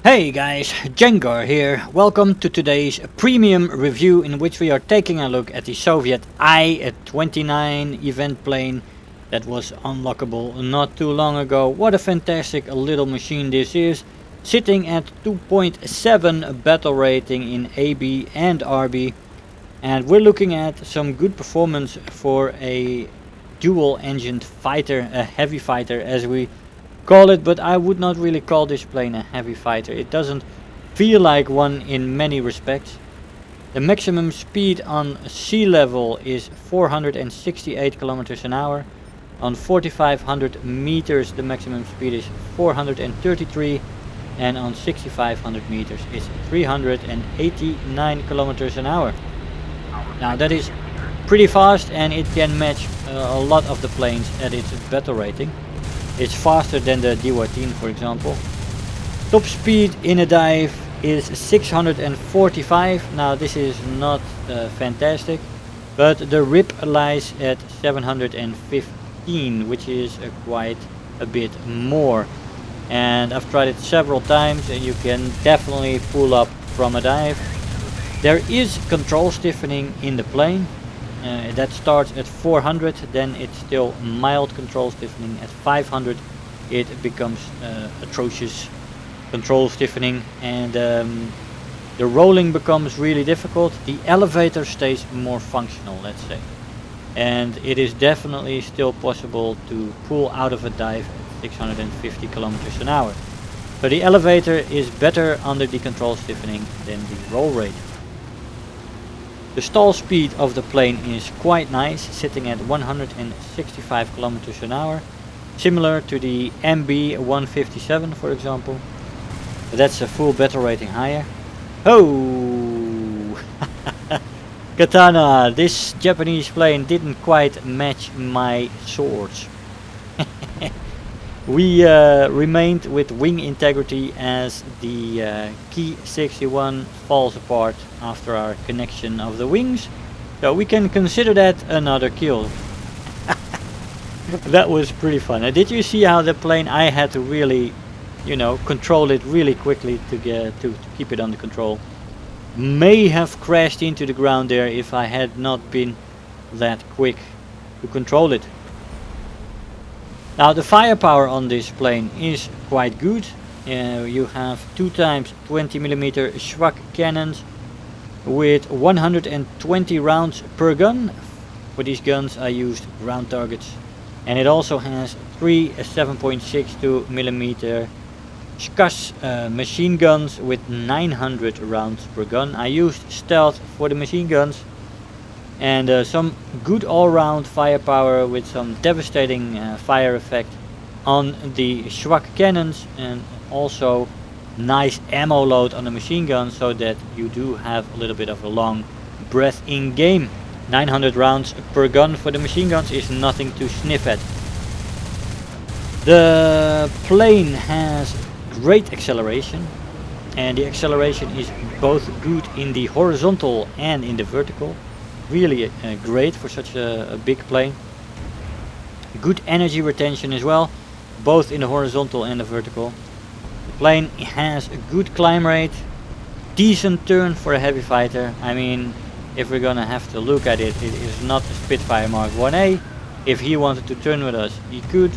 Hey guys, Jengar here. Welcome to today's premium review in which we are taking a look at the Soviet I-29 event plane that was unlockable not too long ago. What a fantastic little machine this is, sitting at 2.7 battle rating in AB and RB, and we're looking at some good performance for a dual engined fighter, a heavy fighter as we call it, but I would not really call this plane a heavy fighter. It doesn't feel like one in many respects. The maximum speed on sea level is 468 kilometers an hour. On 4500 meters the maximum speed is 433, and on 6500 meters it's 389 kilometers an hour. Now that is pretty fast, and it can match a lot of the planes at its battle rating. It's faster than the D-14, for example. Top speed in a dive is 645. Now this is not fantastic, but the rip lies at 715, which is quite a bit more. And I've tried it several times, and you can definitely pull up from a dive. There is control stiffening in the plane. That starts at 400, then it's still mild control stiffening. At 500 it becomes atrocious control stiffening, and the rolling becomes really difficult. The elevator stays more functional, let's say, and it is definitely still possible to pull out of a dive at 650 kilometers an hour. So the elevator is better under the control stiffening than the roll rate. The stall speed of the plane is quite nice, sitting at 165 kilometers an hour, similar to the MB 157, for example. But that's a full battle rating higher. Oh! Katana, this Japanese plane didn't quite match my swords. We remained with wing integrity as the Key 61 falls apart after our connection of the wings, so we can consider that another kill. That was pretty fun. Did you see how the plane, I had to really, control it really quickly to keep it under control. May have crashed into the ground there if I had not been that quick to control it. Now the firepower on this plane is quite good. You have 2x 20mm Schwach cannons with 120 rounds per gun. For these guns I used ground targets, and it also has 3 7.62mm Skas machine guns with 900 rounds per gun. I used stealth for the machine guns, and some good all-round firepower with some devastating fire effect on the Schwach cannons, and also nice ammo load on the machine gun, so that you do have a little bit of a long breath in game. 900 rounds per gun for the machine guns is nothing to sniff at. The plane has great acceleration, and the acceleration is both good in the horizontal and in the vertical. Really great for such a big plane. Good energy retention as well, both in the horizontal and the vertical. The plane has a good climb rate, decent turn for a heavy fighter. I mean, if we're gonna have to look at it, it is not a Spitfire Mark 1A. If he wanted to turn with us, he could,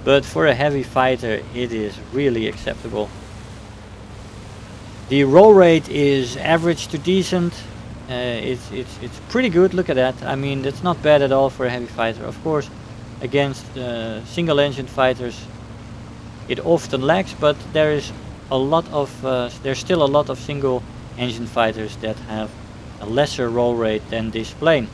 but for a heavy fighter it is really acceptable. The roll rate is average to decent. It's pretty good. Look at that. I mean, that's not bad at all for a heavy fighter. Of course, against single engine fighters it often lacks, but there's still a lot of single engine fighters that have a lesser roll rate than this plane.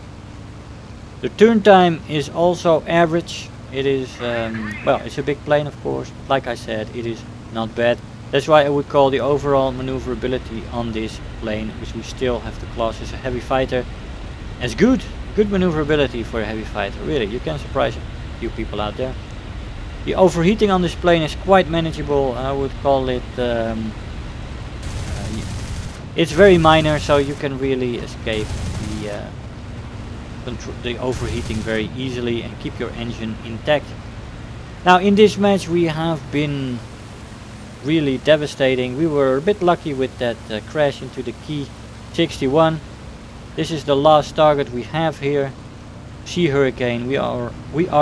The turn time is also average. It is well, it's a big plane, of course. Like I said, it is not bad. That's why I would call the overall maneuverability on this plane, which we still have to class as a heavy fighter, as good. Good maneuverability for a heavy fighter. Really, you can surprise a few people out there. The overheating on this plane is quite manageable. I would call it it's very minor, so you can really escape the overheating very easily and keep your engine intact. Now in this match we have been really devastating. We were a bit lucky with that crash into the Key 61. This is the last target we have here. Sea Hurricane. We are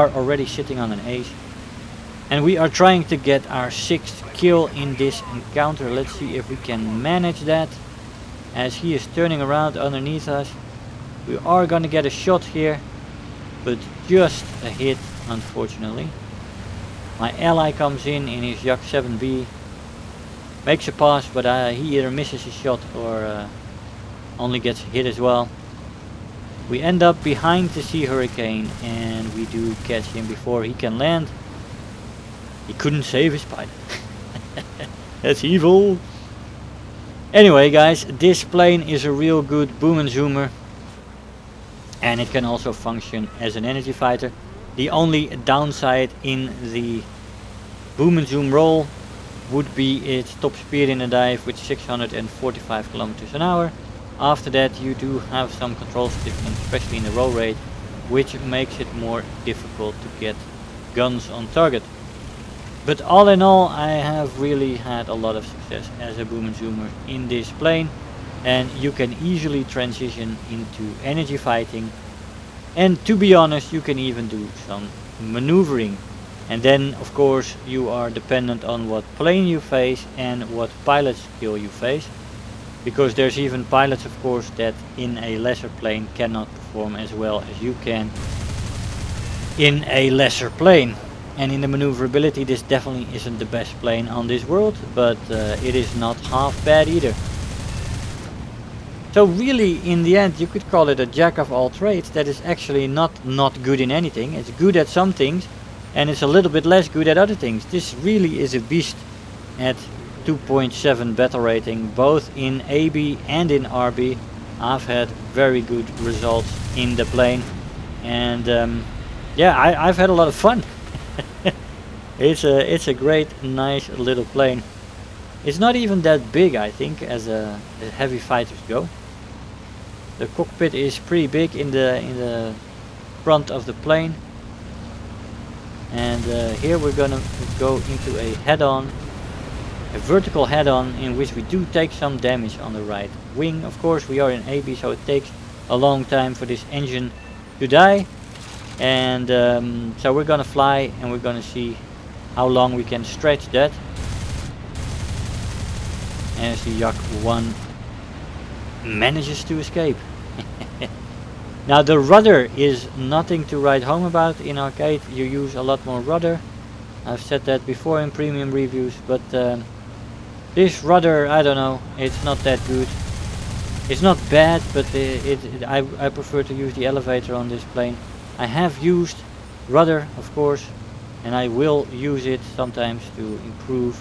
already sitting on an ace. And we are trying to get our 6th kill in this encounter. Let's see if we can manage that. As he is turning around underneath us. We are gonna get a shot here. But just a hit, unfortunately. My ally comes in his Yak 7B. Makes a pass, but he either misses his shot or only gets hit as well. We end up behind the Sea Hurricane and we do catch him before he can land. He couldn't save his pilot. That's evil. Anyway guys, this plane is a real good boom and zoomer. And it can also function as an energy fighter. The only downside in the boom and zoom role would be its top speed in a dive with 645 kilometers an hour. After that you do have some control stiffening, especially in the roll rate, which makes it more difficult to get guns on target. But all in all, I have really had a lot of success as a boom and zoomer in this plane, and you can easily transition into energy fighting, and to be honest you can even do some maneuvering. And then of course you are dependent on what plane you face and what pilot skill you face, because there's even pilots of course that in a lesser plane cannot perform as well as you can in a lesser plane. And in the maneuverability this definitely isn't the best plane on this world, but it is not half bad either. So really in the end you could call it a jack of all trades that is actually not good in anything. It's good at some things and it's a little bit less good at other things. This really is a beast at 2.7 battle rating, both in AB and in RB. I've had very good results in the plane, and yeah, I've had a lot of fun. It's a great, nice little plane. It's not even that big, I think, as heavy fighters go. The cockpit is pretty big in the front of the plane, and here we're gonna go into a head-on. A vertical head-on in which we do take some damage on the right wing. Of course we are in AB, so it takes a long time for this engine to die, and so we're gonna fly and we're gonna see how long we can stretch that. As the Yak 1 manages to escape. Now the rudder is nothing to write home about. In arcade you use a lot more rudder. I've said that before in premium reviews, but this rudder, I don't know, it's not that good. It's not bad, but I prefer to use the elevator on this plane. I have used rudder, of course, and I will use it sometimes to improve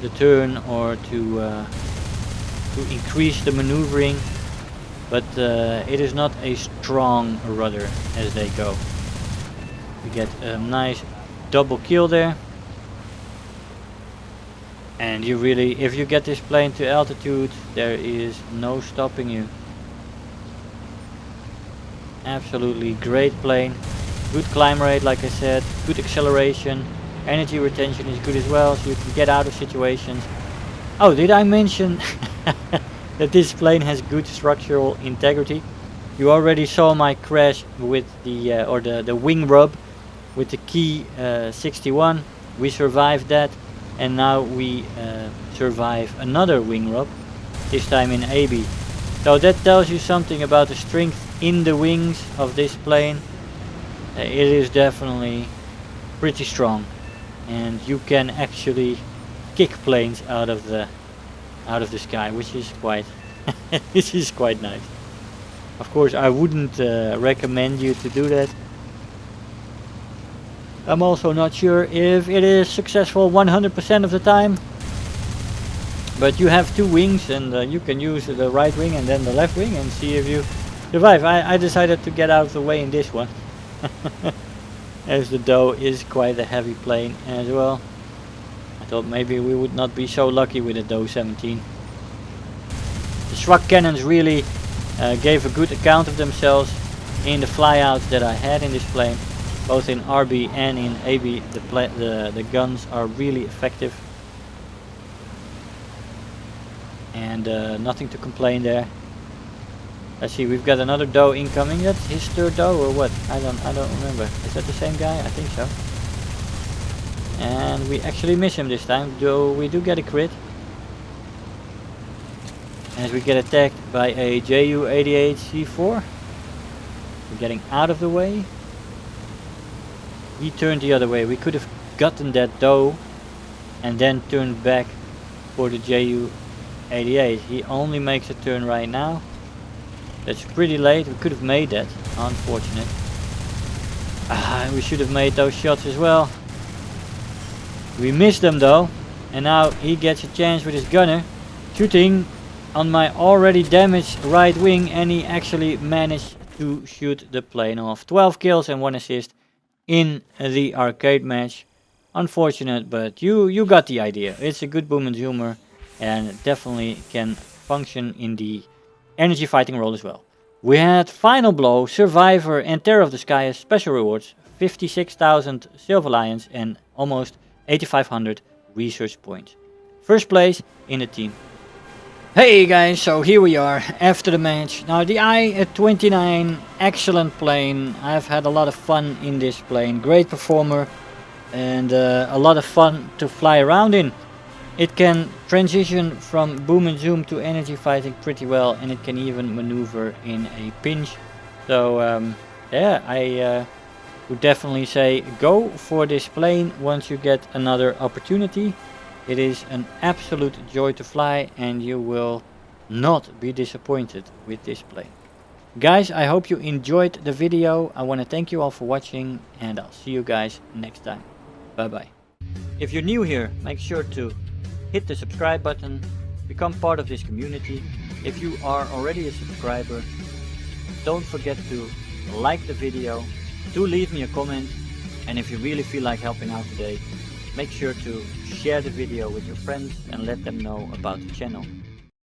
the turn or to increase the maneuvering, but it is not a strong rudder as they go. We get a nice double kill there. And you really, if you get this plane to altitude, there is no stopping you. Absolutely great plane. Good climb rate, like I said. Good acceleration. Energy retention is good as well, so you can get out of situations. Oh, did I mention that this plane has good structural integrity? You already saw my crash with the wing rub with the Key 61. We survived that. And now we survive another wing rub, this time in AB. So that tells you something about the strength in the wings of this plane. It is definitely pretty strong, and you can actually kick planes out of the sky, which is quite this is quite nice. Of course I wouldn't recommend you to do that. I'm also not sure if it is successful 100% of the time, but you have two wings and you can use the right wing and then the left wing and see if you survive. I decided to get out of the way in this one as the Doe is quite a heavy plane as well. I thought maybe we would not be so lucky with the Doe 17. The Schwach cannons really gave a good account of themselves in the flyouts that I had in this plane. Both in RB and in AB, the guns are really effective. and nothing to complain there. Let's see, we've got another doe incoming. That's his third doe or what? I don't remember. Is that the same guy? I think so. And we actually miss him this time, though we do get a crit. As we get attacked by a Ju-88 C4. We're getting out of the way. He turned the other way. We could have gotten that doe and then turned back for the Ju-88. He only makes a turn right now. That's pretty late. We could have made that. Unfortunate. We should have made those shots as well. We missed them though. And now he gets a chance with his gunner. Shooting on my already damaged right wing. And he actually managed to shoot the plane off. 12 kills and 1 assist in the arcade match. Unfortunate, but you got the idea. It's a good boom and zoomer. And definitely can function in the energy fighting role as well. We had Final Blow, Survivor and Terror of the Sky as special rewards, 56,000 Silver Lions and almost 8,500 research points. First place in the team. Hey guys, so here we are after the match. Now the I-29, excellent plane. I've had a lot of fun in this plane, great performer and a lot of fun to fly around in. It can transition from boom and zoom to energy fighting pretty well, and it can even maneuver in a pinch. So yeah, I would definitely say go for this plane once you get another opportunity. It is an absolute joy to fly and you will not be disappointed with this plane. Guys, I hope you enjoyed the video. I want to thank you all for watching and I'll see you guys next time. Bye bye. If you're new here, make sure to hit the subscribe button, become part of this community. If you are already a subscriber, don't forget to like the video, do leave me a comment, and if you really feel like helping out today, make sure to share the video with your friends and let them know about the channel.